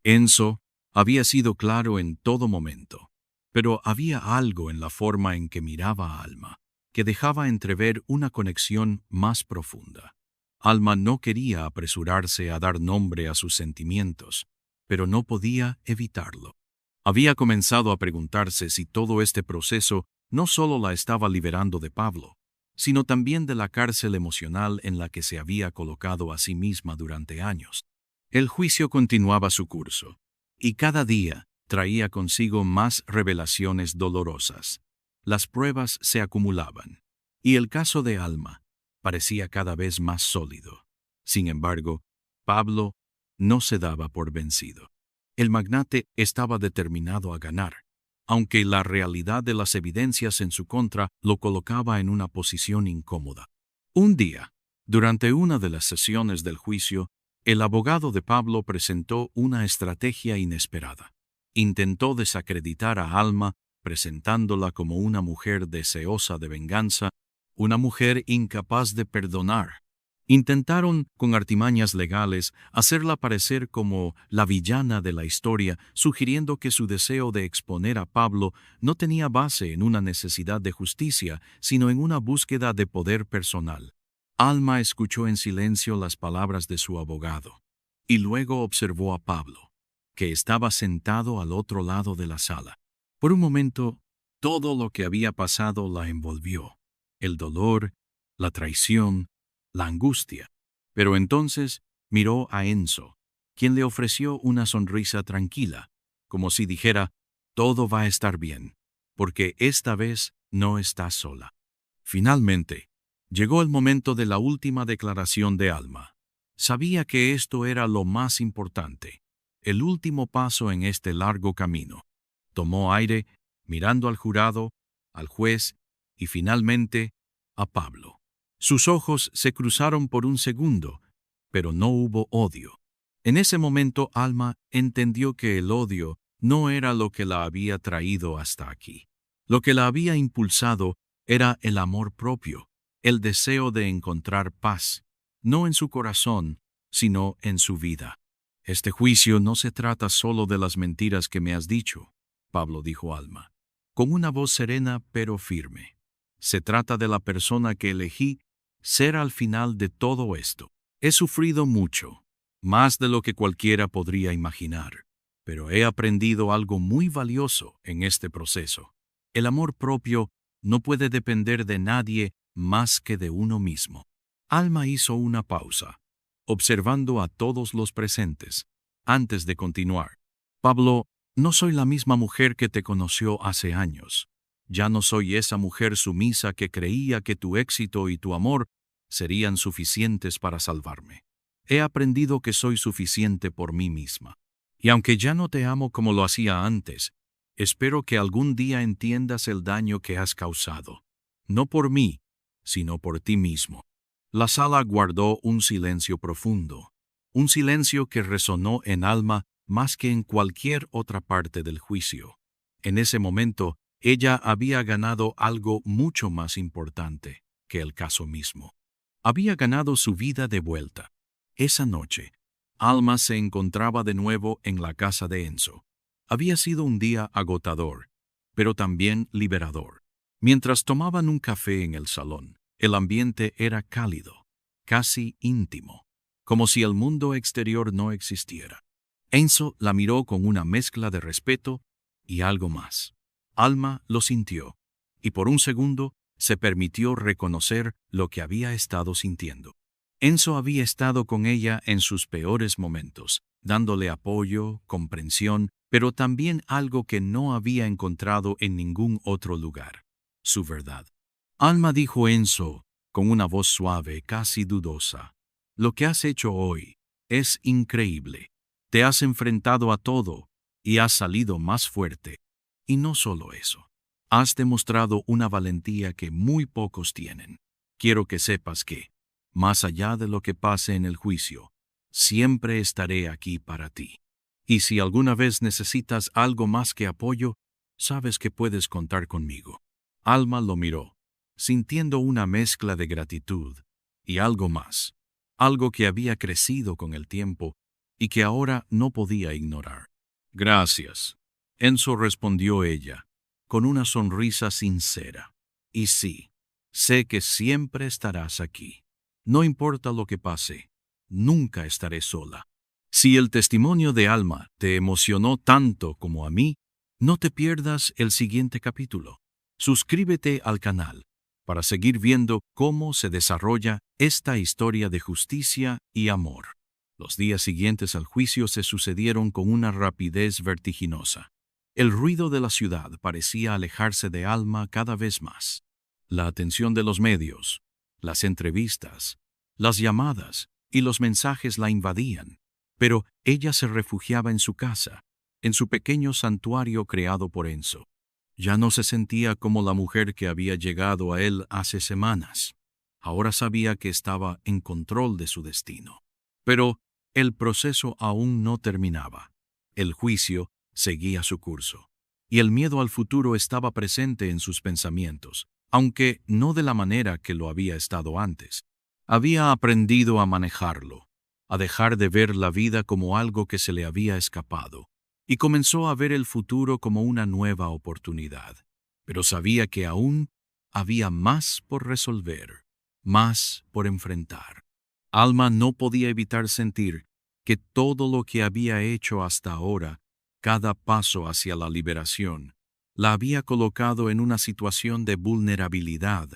Speaker 1: Enzo había sido claro en todo momento, pero había algo en la forma en que miraba a Alma, que dejaba entrever una conexión más profunda. Alma no quería apresurarse a dar nombre a sus sentimientos, pero no podía evitarlo. Había comenzado a preguntarse si todo este proceso no solo la estaba liberando de Pablo, sino también de la cárcel emocional en la que se había colocado a sí misma durante años. El juicio continuaba su curso, y cada día traía consigo más revelaciones dolorosas. Las pruebas se acumulaban, y el caso de Alma parecía cada vez más sólido. Sin embargo, Pablo no se daba por vencido. El magnate estaba determinado a ganar, aunque la realidad de las evidencias en su contra lo colocaba en una posición incómoda. Un día, durante una de las sesiones del juicio, el abogado de Pablo presentó una estrategia inesperada. Intentó desacreditar a Alma presentándola como una mujer deseosa de venganza, una mujer incapaz de perdonar. Intentaron, con artimañas legales, hacerla parecer como la villana de la historia, sugiriendo que su deseo de exponer a Pablo no tenía base en una necesidad de justicia, sino en una búsqueda de poder personal. Alma escuchó en silencio las palabras de su abogado, y luego observó a Pablo, que estaba sentado al otro lado de la sala. Por un momento, todo lo que había pasado la envolvió: el dolor, la traición, la angustia. Pero entonces miró a Enzo, quien le ofreció una sonrisa tranquila, como si dijera: todo va a estar bien, porque esta vez no estás sola. Finalmente, llegó el momento de la última declaración de Alma. Sabía que esto era lo más importante, el último paso en este largo camino. Tomó aire, mirando al jurado, al juez y finalmente a Pablo. Sus ojos se cruzaron por un segundo, pero no hubo odio. En ese momento Alma entendió que el odio no era lo que la había traído hasta aquí. Lo que la había impulsado era el amor propio, el deseo de encontrar paz, no en su corazón, sino en su vida. Este juicio no se trata solo de las mentiras que me has dicho, Pablo dijo a Alma, con una voz serena pero firme. Se trata de la persona que elegí ser al final de todo esto. He sufrido mucho, más de lo que cualquiera podría imaginar, pero he aprendido algo muy valioso en este proceso. El amor propio no puede depender de nadie más que de uno mismo. Alma hizo una pausa, observando a todos los presentes, antes de continuar. Pablo, no soy la misma mujer que te conoció hace años. Ya no soy esa mujer sumisa que creía que tu éxito y tu amor serían suficientes para salvarme. He aprendido que soy suficiente por mí misma. Y aunque ya no te amo como lo hacía antes, espero que algún día entiendas el daño que has causado. No por mí, sino por ti mismo. La sala guardó un silencio profundo, un silencio que resonó en Alma más que en cualquier otra parte del juicio. En ese momento, ella había ganado algo mucho más importante que el caso mismo. Había ganado su vida de vuelta. Esa noche, Alma se encontraba de nuevo en la casa de Enzo. Había sido un día agotador, pero también liberador. Mientras tomaban un café en el salón, el ambiente era cálido, casi íntimo, como si el mundo exterior no existiera. Enzo la miró con una mezcla de respeto y algo más. Alma lo sintió, y por un segundo se permitió reconocer lo que había estado sintiendo. Enzo había estado con ella en sus peores momentos, dándole apoyo, comprensión, pero también algo que no había encontrado en ningún otro lugar: su verdad. Alma, dijo Enzo, con una voz suave, casi dudosa, lo que has hecho hoy es increíble. Te has enfrentado a todo y has salido más fuerte. Y no solo eso, has demostrado una valentía que muy pocos tienen. Quiero que sepas que, más allá de lo que pase en el juicio, siempre estaré aquí para ti. Y si alguna vez necesitas algo más que apoyo, sabes que puedes contar conmigo. Alma lo miró, sintiendo una mezcla de gratitud y algo más, algo que había crecido con el tiempo y que ahora no podía ignorar. Gracias, Enzo, respondió ella, con una sonrisa sincera. Y sí, Sé que siempre estarás aquí. No importa lo que pase, nunca estaré sola. Si el testimonio de Alma te emocionó tanto como a mí, no te pierdas el siguiente capítulo. Suscríbete al canal para seguir viendo cómo se desarrolla esta historia de justicia y amor. Los días siguientes al juicio se sucedieron con una rapidez vertiginosa. El ruido de la ciudad parecía alejarse de Alma cada vez más. La atención de los medios, las entrevistas, las llamadas y los mensajes la invadían, pero ella se refugiaba en su casa, en su pequeño santuario creado por Enzo. Ya no se sentía como la mujer que había llegado a él hace semanas. Ahora sabía que estaba en control de su destino. Pero el proceso aún no terminaba. El juicio seguía su curso, y el miedo al futuro estaba presente en sus pensamientos, aunque no de la manera que lo había estado antes. Había aprendido a manejarlo, a dejar de ver la vida como algo que se le había escapado, y comenzó a ver el futuro como una nueva oportunidad. Pero sabía que aún había más por resolver, más por enfrentar. Alma no podía evitar sentir que todo lo que había hecho hasta ahora, cada paso hacia la liberación, la había colocado en una situación de vulnerabilidad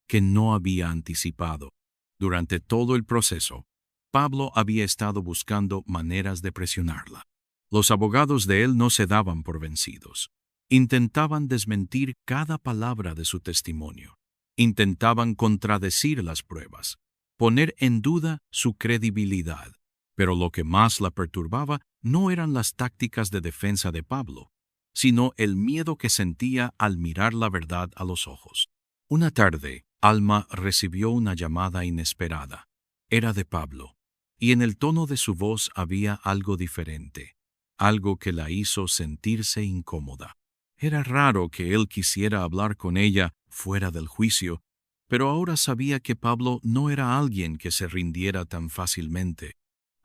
Speaker 1: que no había anticipado. Durante todo el proceso, Pablo había estado buscando maneras de presionarla. Los abogados de él no se daban por vencidos. Intentaban desmentir cada palabra de su testimonio. Intentaban contradecir las pruebas, poner en duda su credibilidad. Pero lo que más la perturbaba no eran las tácticas de defensa de Pablo, sino el miedo que sentía al mirar la verdad a los ojos. Una tarde, Alma recibió una llamada inesperada. Era de Pablo, y en el tono de su voz había algo diferente, algo que la hizo sentirse incómoda. Era raro que él quisiera hablar con ella fuera del juicio, pero ahora sabía que Pablo no era alguien que se rindiera tan fácilmente.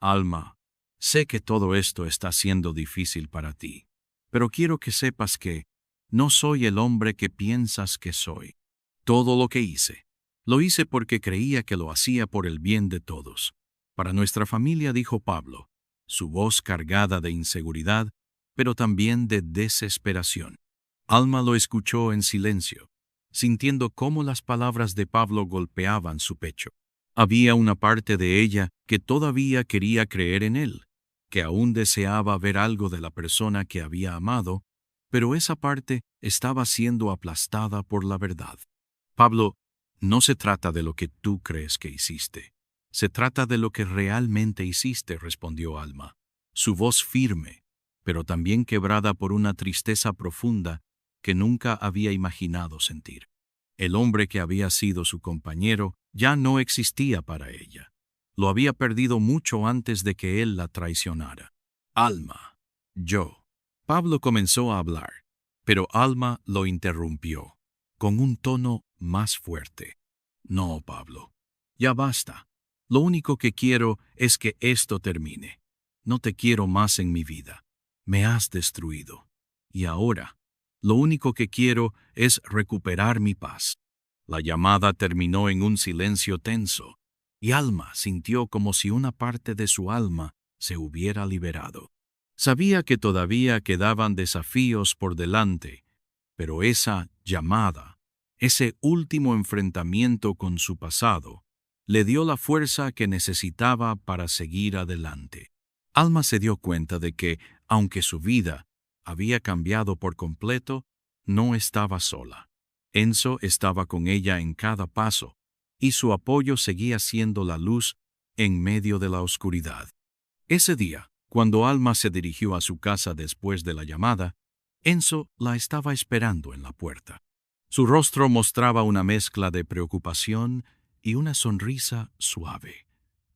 Speaker 1: Alma, sé que todo esto está siendo difícil para ti, pero quiero que sepas que no soy el hombre que piensas que soy. Todo lo que hice, lo hice porque creía que lo hacía por el bien de todos. Para nuestra familia, dijo Pablo, su voz cargada de inseguridad, pero también de desesperación. Alma lo escuchó en silencio, sintiendo cómo las palabras de Pablo golpeaban su pecho. Había una parte de ella que todavía quería creer en él, que aún deseaba ver algo de la persona que había amado, pero esa parte estaba siendo aplastada por la verdad. Pablo, no se trata de lo que tú crees que hiciste. Se trata de lo que realmente hiciste, respondió Alma, su voz firme, pero también quebrada por una tristeza profunda que nunca había imaginado sentir. El hombre que había sido su compañero ya no existía para ella. Lo había perdido mucho antes de que él la traicionara. Alma, yo. Pablo comenzó a hablar, pero Alma lo interrumpió, con un tono más fuerte. No, Pablo, ya basta. Lo único que quiero es que esto termine. No te quiero más en mi vida. Me has destruido. Y ahora, lo único que quiero es recuperar mi paz. La llamada terminó en un silencio tenso, y Alma sintió como si una parte de su alma se hubiera liberado. Sabía que todavía quedaban desafíos por delante, pero esa llamada, ese último enfrentamiento con su pasado, le dio la fuerza que necesitaba para seguir adelante. Alma se dio cuenta de que, aunque su vida había cambiado por completo, no estaba sola. Enzo estaba con ella en cada paso, y su apoyo seguía siendo la luz en medio de la oscuridad. Ese día, cuando Alma se dirigió a su casa después de la llamada, Enzo la estaba esperando en la puerta. Su rostro mostraba una mezcla de preocupación y una sonrisa suave,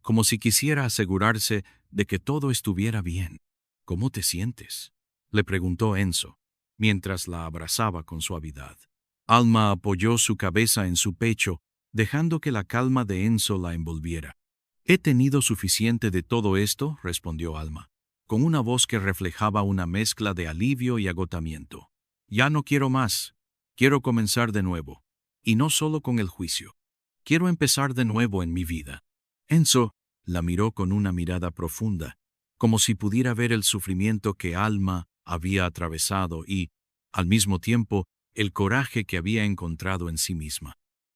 Speaker 1: como si quisiera asegurarse de que todo estuviera bien. ¿Cómo te sientes?, le preguntó Enzo, mientras la abrazaba con suavidad. Alma apoyó su cabeza en su pecho, dejando que la calma de Enzo la envolviera. «He tenido suficiente de todo esto», respondió Alma, con una voz que reflejaba una mezcla de alivio y agotamiento. «Ya no quiero más. Quiero comenzar de nuevo. y no solo con el juicio. Quiero empezar de nuevo en mi vida. Enzo la miró con una mirada profunda, como si pudiera ver el sufrimiento que Alma había atravesado y, al mismo tiempo, el coraje que había encontrado en sí misma.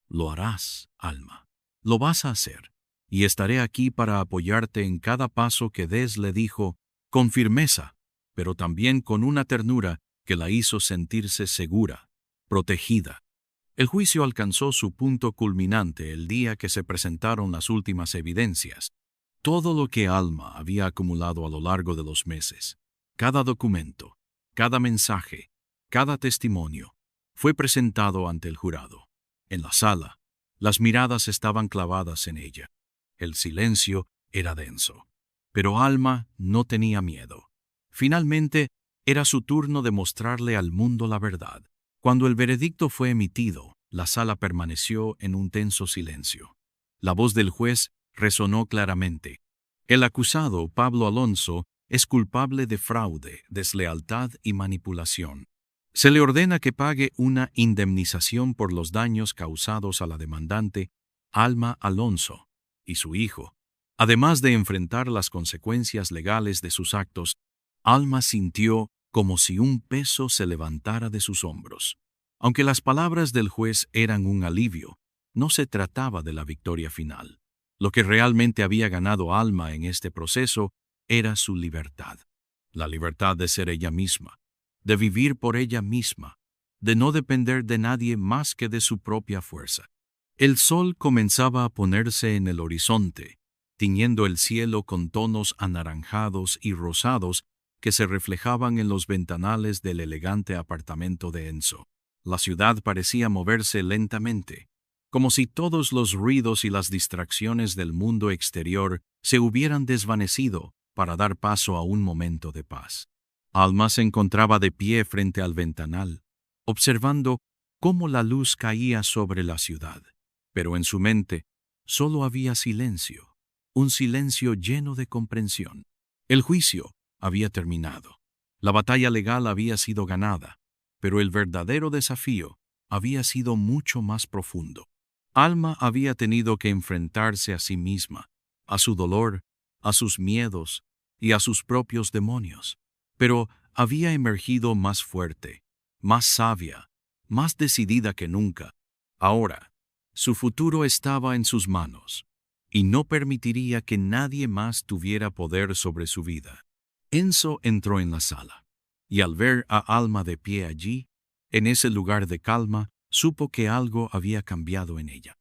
Speaker 1: Lo harás, Alma. Lo vas a hacer. Y estaré aquí para apoyarte en cada paso que des, le dijo, con firmeza, pero también con una ternura que la hizo sentirse segura, protegida. El juicio alcanzó su punto culminante el día que se presentaron las últimas evidencias. Todo lo que Alma había acumulado a lo largo de los meses, cada documento, cada mensaje, cada testimonio, fue presentado ante el jurado. En la sala, las miradas estaban clavadas en ella. El silencio era denso. Pero Alma no tenía miedo. Finalmente, era su turno de mostrarle al mundo la verdad. Cuando el veredicto fue emitido, la sala permaneció en un tenso silencio. La voz del juez resonó claramente. El acusado, Pablo Alonso, es culpable de fraude, deslealtad y manipulación. Se le ordena que pague una indemnización por los daños causados a la demandante, Alma Alonso, y su hijo. Además de enfrentar las consecuencias legales de sus actos, Alma sintió como si un peso se levantara de sus hombros. Aunque las palabras del juez eran un alivio, no se trataba de la victoria final. Lo que realmente había ganado Alma en este proceso era su libertad. La libertad de ser ella misma, de vivir por ella misma, de no depender de nadie más que de su propia fuerza. El sol comenzaba a ponerse en el horizonte, tiñendo el cielo con tonos anaranjados y rosados que se reflejaban en los ventanales del elegante apartamento de Enzo. La ciudad parecía moverse lentamente, como si todos los ruidos y las distracciones del mundo exterior se hubieran desvanecido para dar paso a un momento de paz. Alma se encontraba de pie frente al ventanal, observando cómo la luz caía sobre la ciudad. Pero en su mente solo había silencio, un silencio lleno de comprensión. El juicio había terminado. La batalla legal había sido ganada, pero el verdadero desafío había sido mucho más profundo. Alma había tenido que enfrentarse a sí misma, a su dolor, a sus miedos y a sus propios demonios. Pero había emergido más fuerte, más sabia, más decidida que nunca. Ahora, su futuro estaba en sus manos, y no permitiría que nadie más tuviera poder sobre su vida. Enzo entró en la sala, y al ver a Alma de pie allí, en ese lugar de calma, supo que algo había cambiado en ella.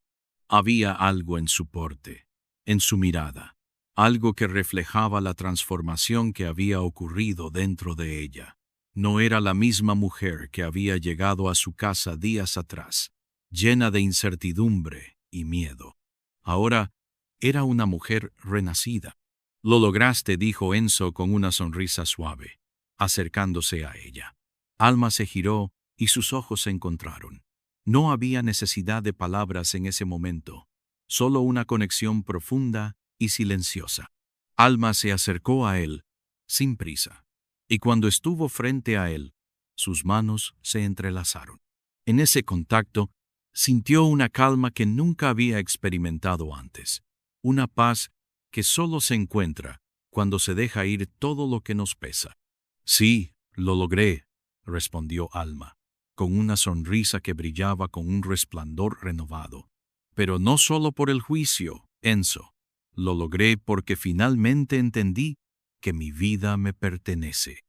Speaker 1: Había algo en su porte, en su mirada, algo que reflejaba la transformación que había ocurrido dentro de ella. No era la misma mujer que había llegado a su casa días atrás, llena de incertidumbre y miedo. Ahora era una mujer renacida. Lo lograste, dijo Enzo con una sonrisa suave, acercándose a ella. Alma se giró y sus ojos se encontraron. No había necesidad de palabras en ese momento, solo una conexión profunda y silenciosa. Alma se acercó a él, sin prisa, y cuando estuvo frente a él, sus manos se entrelazaron. En ese contacto, sintió una calma que nunca había experimentado antes, una paz que solo se encuentra cuando se deja ir todo lo que nos pesa. Sí, lo logré, respondió Alma, con una sonrisa que brillaba con un resplandor renovado. Pero no solo por el juicio, Enzo. Lo logré porque finalmente entendí que mi vida me pertenece.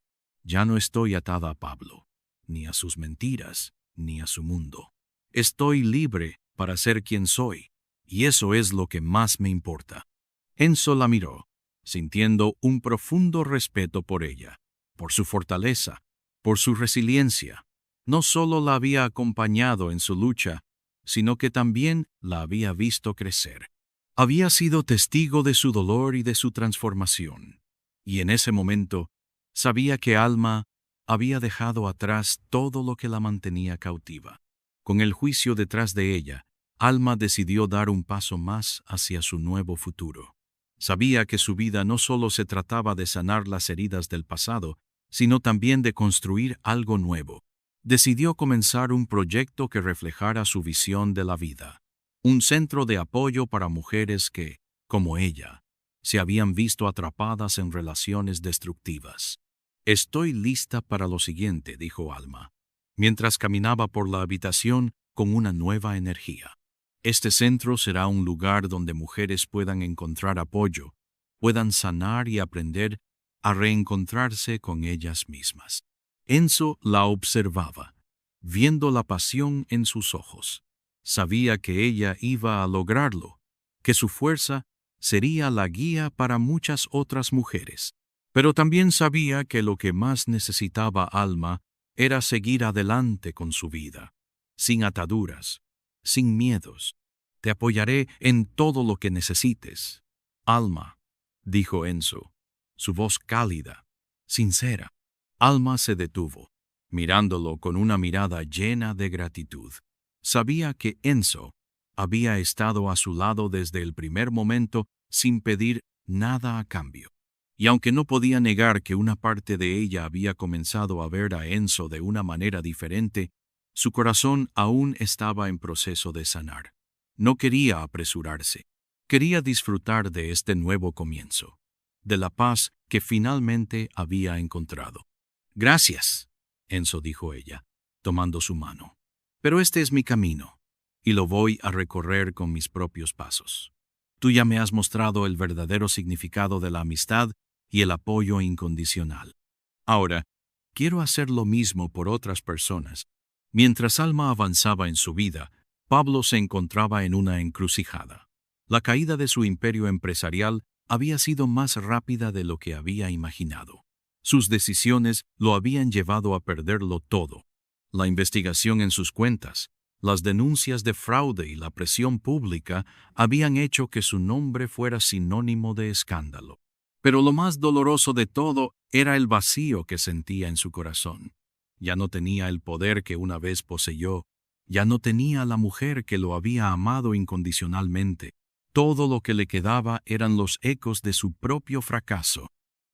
Speaker 1: Ya no estoy atada a Pablo, ni a sus mentiras, ni a su mundo. Estoy libre para ser quien soy, y eso es lo que más me importa. Enzo la miró, sintiendo un profundo respeto por ella, por su fortaleza, por su resiliencia. No solo la había acompañado en su lucha, sino que también la había visto crecer. Había sido testigo de su dolor y de su transformación, y en ese momento sabía que Alma había dejado atrás todo lo que la mantenía cautiva. Con el juicio detrás de ella, Alma decidió dar un paso más hacia su nuevo futuro. Sabía que su vida no solo se trataba de sanar las heridas del pasado, sino también de construir algo nuevo. decidió comenzar un proyecto que reflejara su visión de la vida. Un centro de apoyo para mujeres que, como ella, se habían visto atrapadas en relaciones destructivas. «Estoy lista para lo siguiente», dijo Alma, mientras caminaba por la habitación con una nueva energía. «Este centro será un lugar donde mujeres puedan encontrar apoyo, puedan sanar y aprender a reencontrarse con ellas mismas». Enzo la observaba, viendo la pasión en sus ojos. Sabía que ella iba a lograrlo, que su fuerza sería la guía para muchas otras mujeres. Pero también sabía que lo que más necesitaba Alma era seguir adelante con su vida, sin ataduras, sin miedos. «Te apoyaré en todo lo que necesites, Alma», dijo Enzo, su voz cálida, sincera. Alma se detuvo, mirándolo con una mirada llena de gratitud. Sabía que Enzo había estado a su lado desde el primer momento sin pedir nada a cambio. Y aunque no podía negar que una parte de ella había comenzado a ver a Enzo de una manera diferente, su corazón aún estaba en proceso de sanar. No quería apresurarse. Quería disfrutar de este nuevo comienzo, de la paz que finalmente había encontrado. «Gracias», Enzo, dijo ella, tomando su mano. «Pero este es mi camino, y lo voy a recorrer con mis propios pasos. Tú ya me has mostrado el verdadero significado de la amistad y el apoyo incondicional. Ahora, quiero hacer lo mismo por otras personas». Mientras Alma avanzaba en su vida, Pablo se encontraba en una encrucijada. La caída de su imperio empresarial había sido más rápida de lo que había imaginado. Sus decisiones lo habían llevado a perderlo todo. La investigación en sus cuentas, las denuncias de fraude y la presión pública habían hecho que su nombre fuera sinónimo de escándalo. Pero lo más doloroso de todo era el vacío que sentía en su corazón. Ya no tenía el poder que una vez poseyó, ya no tenía a la mujer que lo había amado incondicionalmente. Todo lo que le quedaba eran los ecos de su propio fracaso.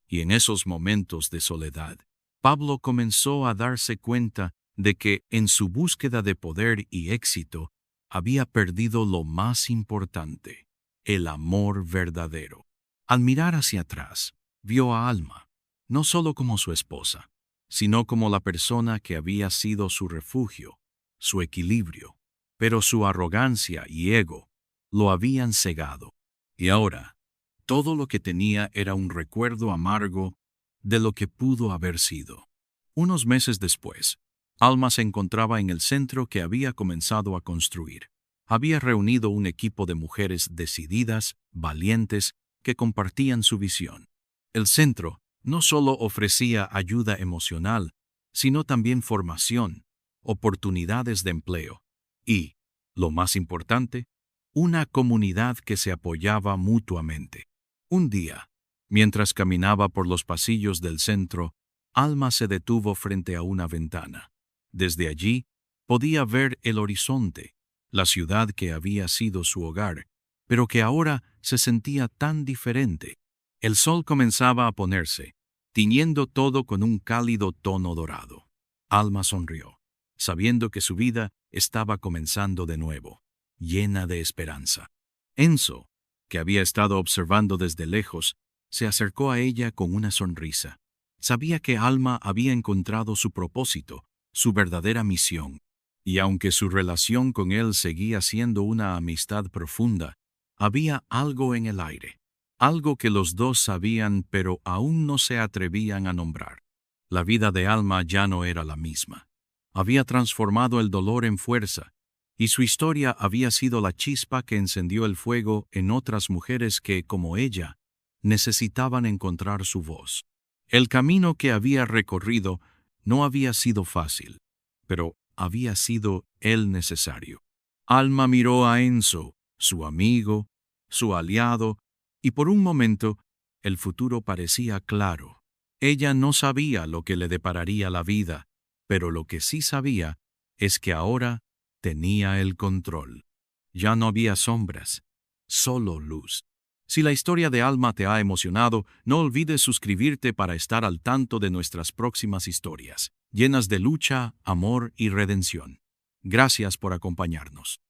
Speaker 1: Y en esos momentos de soledad, Pablo comenzó a darse cuenta de que, en su búsqueda de poder y éxito, había perdido lo más importante, el amor verdadero. Al mirar hacia atrás, vio a Alma, no solo como su esposa, sino como la persona que había sido su refugio, su equilibrio, pero su arrogancia y ego lo habían cegado. Y ahora, todo lo que tenía era un recuerdo amargo de lo que pudo haber sido. Unos meses después, Alma se encontraba en el centro que había comenzado a construir. Había reunido un equipo de mujeres decididas, valientes, que compartían su visión. El centro no solo ofrecía ayuda emocional, sino también formación, oportunidades de empleo y, lo más importante, una comunidad que se apoyaba mutuamente. Un día, mientras caminaba por los pasillos del centro, Alma se detuvo frente a una ventana. Desde allí, podía ver el horizonte, la ciudad que había sido su hogar, pero que ahora se sentía tan diferente. El sol comenzaba a ponerse, tiñendo todo con un cálido tono dorado. Alma sonrió, sabiendo que su vida estaba comenzando de nuevo, llena de esperanza. Enzo, que había estado observando desde lejos, se acercó a ella con una sonrisa. Sabía que Alma había encontrado su propósito, su verdadera misión, y aunque su relación con él seguía siendo una amistad profunda, había algo en el aire, algo que los dos sabían pero aún no se atrevían a nombrar. La vida de Alma ya no era la misma. Había transformado el dolor en fuerza, y su historia había sido la chispa que encendió el fuego en otras mujeres que, como ella, necesitaban encontrar su voz. El camino que había recorrido no había sido fácil, pero había sido el necesario. Alma miró a Enzo, su amigo, su aliado, y por un momento el futuro parecía claro. Ella no sabía lo que le depararía la vida, pero lo que sí sabía es que ahora tenía el control. Ya no había sombras, solo luz. Si la historia de Alma te ha emocionado, no olvides suscribirte para estar al tanto de nuestras próximas historias, llenas de lucha, amor y redención. Gracias por acompañarnos.